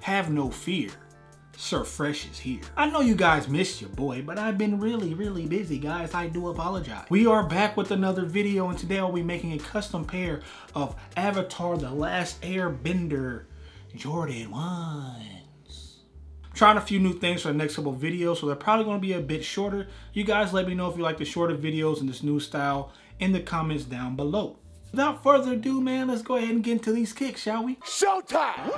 have no fear. Sir Fresh is here. I know you guys missed your boy, but I've been really busy, guys. I do apologize. We are back with another video, and today I'll be making a custom pair of Avatar The Last Airbender Jordan 1s. I'm trying a few new things for the next couple videos, so they're probably going to be a bit shorter. You guys let me know if you like the shorter videos in this new style in the comments down below. Without further ado, man, let's go ahead and get into these kicks, shall we? Showtime!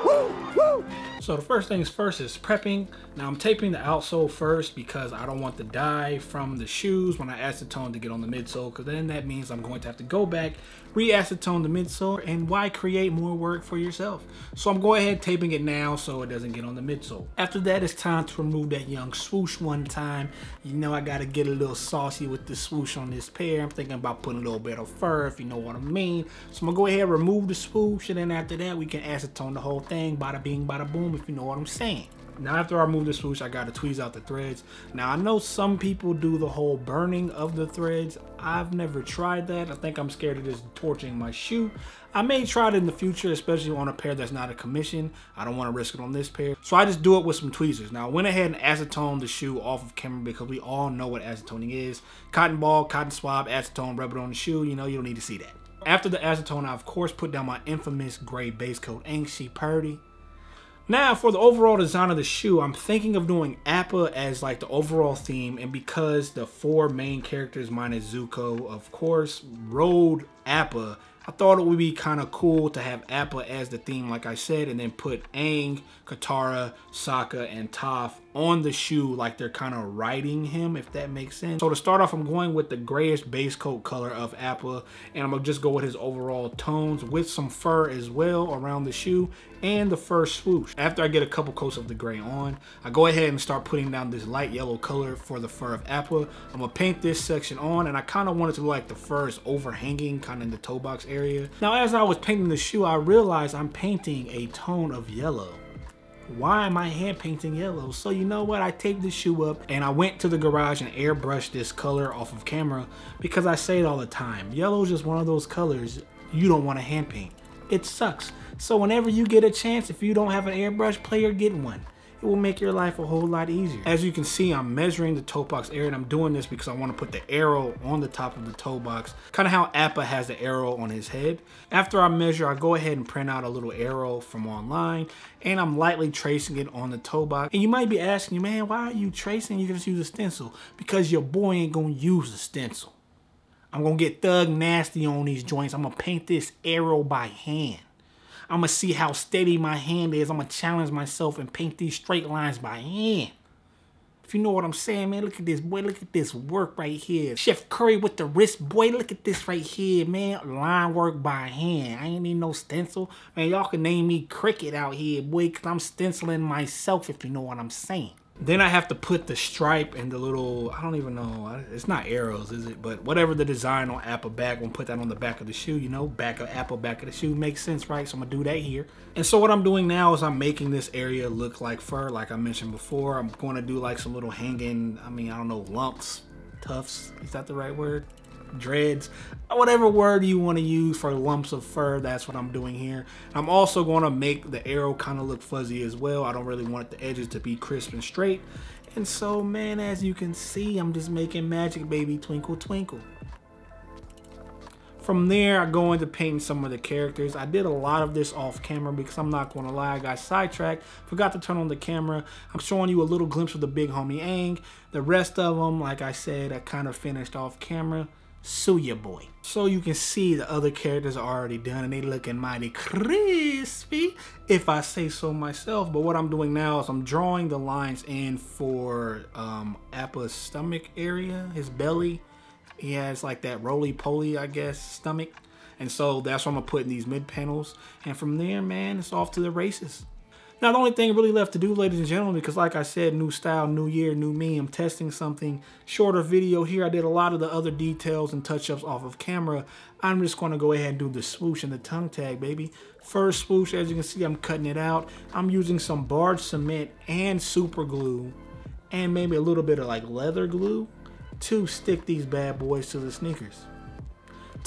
Woo, woo. So the first things first is prepping. Now I'm taping the outsole first because I don't want the dye from the shoes when I acetone to get on the midsole, because then that means I'm going to have to go back, re-acetone the midsole, and why create more work for yourself? So I'm going ahead taping it now so it doesn't get on the midsole. After that, it's time to remove that young swoosh one time. You know I gotta get a little saucy with the swoosh on this pair. I'm thinking about putting a little bit of fur, if you know what I mean. So I'm gonna go ahead and remove the swoosh, and then after that we can acetone the whole thing, bada bing bada boom, if you know what I'm saying. Now after I remove the swoosh, I gotta tweeze out the threads. Now I know some people do the whole burning of the threads. I've never tried that. I think I'm scared of just torching my shoe. I may try it in the future, especially on a pair that's not a commission. I don't want to risk it on this pair, so I just do it with some tweezers. Now I went ahead and acetone the shoe off of camera because we all know what acetoning is. Cotton ball, cotton swab, acetone, rub it on the shoe. You know, you don't need to see that. After the acetone, I of course put down my infamous gray base coat Aang. She purdy. Now for the overall design of the shoe, I'm thinking of doing Appa as like the overall theme, and because the four main characters minus Zuko of course rode Appa, I thought it would be kind of cool to have Appa as the theme like I said, and then put Aang, Katara, Sokka, and Toph on the shoe like they're kind of riding him, if that makes sense. So to start off, I'm going with the grayish base coat color of Appa, and I'm gonna just go with his overall tones with some fur as well around the shoe and the fur swoosh. After I get a couple coats of the gray on, I go ahead and start putting down this light yellow color for the fur of Appa. I'm gonna paint this section on, and I kind of want it to look like the fur is overhanging kind of in the toe box area. Now as I was painting the shoe, I realized I'm painting a tone of yellow. Why am I hand painting yellow? So you know what, I taped the shoe up and I went to the garage and airbrushed this color off of camera, because I say it all the time, yellow is just one of those colors you don't want to hand paint. It sucks. So whenever you get a chance, if you don't have an airbrush player, get one. It will make your life a whole lot easier. As you can see, I'm measuring the toe box area, and I'm doing this because I want to put the arrow on the top of the toe box, kind of how Appa has the arrow on his head. After I measure, I go ahead and print out a little arrow from online, and I'm lightly tracing it on the toe box. And you might be asking, man, why are you tracing? You can just use a stencil. Because your boy ain't gonna use a stencil. I'm gonna get thug nasty on these joints. I'm gonna paint this arrow by hand. I'm gonna see how steady my hand is. I'm gonna challenge myself and paint these straight lines by hand. If you know what I'm saying, man, look at this, boy. Look at this work right here. Chef Curry with the wrist, boy. Look at this right here, man. Line work by hand. I ain't need no stencil. Man, y'all can name me Cricket out here, boy, because I'm stenciling myself, if you know what I'm saying. Then I have to put the stripe and the little, I don't even know, it's not arrows, is it? But whatever the design on Appa back, we'll put that on the back of the shoe, you know, back of Appa, back of the shoe, makes sense, right? So I'm gonna do that here. And so what I'm doing now is I'm making this area look like fur, like I mentioned before. I'm gonna do like some little hanging, I don't know, lumps, tufts, is that the right word? Dreads, whatever word you want to use for lumps of fur, that's what I'm doing here. I'm also going to make the arrow kind of look fuzzy as well. I don't really want the edges to be crisp and straight. And so, man, as you can see, I'm just making magic, baby, twinkle twinkle. From there, I go into painting some of the characters. I did a lot of this off camera because I'm not going to lie, I got sidetracked, forgot to turn on the camera. I'm showing you a little glimpse of the big homie Aang. The rest of them, like I said, I kind of finished off camera. Sue ya boy. So you can see the other characters are already done, and they looking mighty crispy, if I say so myself. But what I'm doing now is I'm drawing the lines in for Appa's stomach area, his belly. He has like that roly-poly, I guess, stomach. And so that's what I'm gonna put in these mid panels. And from there, man, it's off to the races. Now, the only thing really left to do, ladies and gentlemen, because like I said, new style, new year, new me, I'm testing something. Shorter video here. I did a lot of the other details and touch-ups off of camera. I'm just going to go ahead and do the swoosh and the tongue tag, baby. First swoosh, as you can see, I'm cutting it out. I'm using some barge cement and super glue and maybe a little bit of like leather glue to stick these bad boys to the sneakers.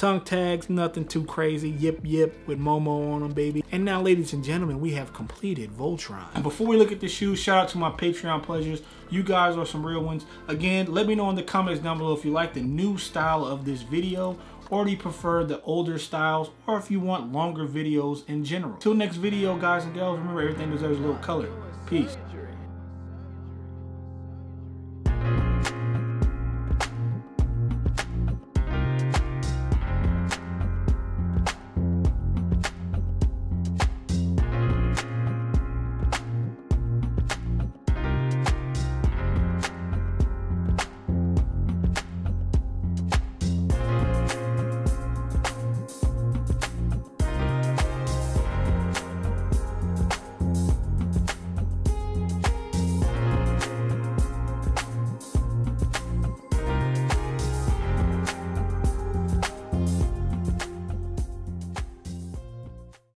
Tongue tags, nothing too crazy. Yip yip with Momo on them, baby. And now, ladies and gentlemen, we have completed Voltron. And before we look at the shoes, shout out to my Patreon pledgers. You guys are some real ones. Again, let me know in the comments down below if you like the new style of this video, or do you prefer the older styles, or if you want longer videos in general. Till next video, guys and gals, remember everything deserves a little color. Peace.